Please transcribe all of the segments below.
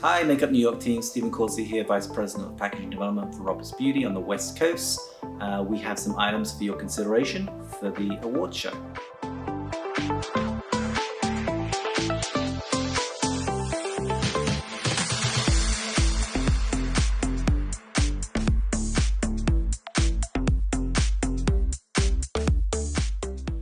Hi, Makeup New York team, Stephen Causey here, Vice President of Packaging Development for Roberts Beauty on the West Coast. We have some items for your consideration for the award show.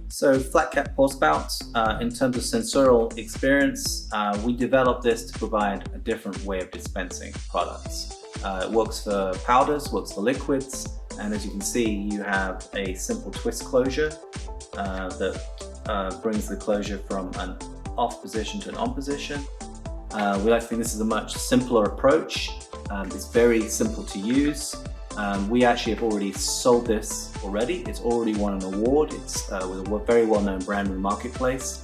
So flat cap pore spout, in terms of sensorial experience, we developed this to provide a different way of dispensing products. It works for powders, works for liquids, and as you can see, you have a simple twist closure that brings the closure from an off position to an on position. We like to think this is a much simpler approach. It's very simple to use. We actually have already sold this already. It's already won an award. It's with a very well-known brand in the marketplace.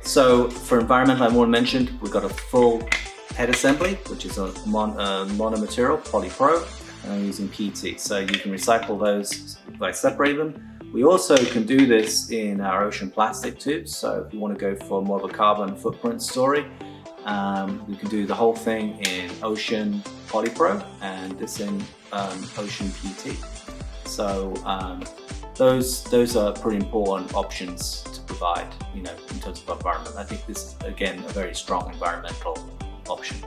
So for environmental, I already mentioned, we've got a full head assembly, which is a monomaterial, polypro, and I'm using PT. So you can recycle those by separating them. We also can do this in our ocean plastic tubes. So if you want to go for more of a carbon footprint story, we can do the whole thing in ocean polypro and this in ocean PT. So those are pretty important options to provide, in terms of environment. I think this is again a very strong environmental option.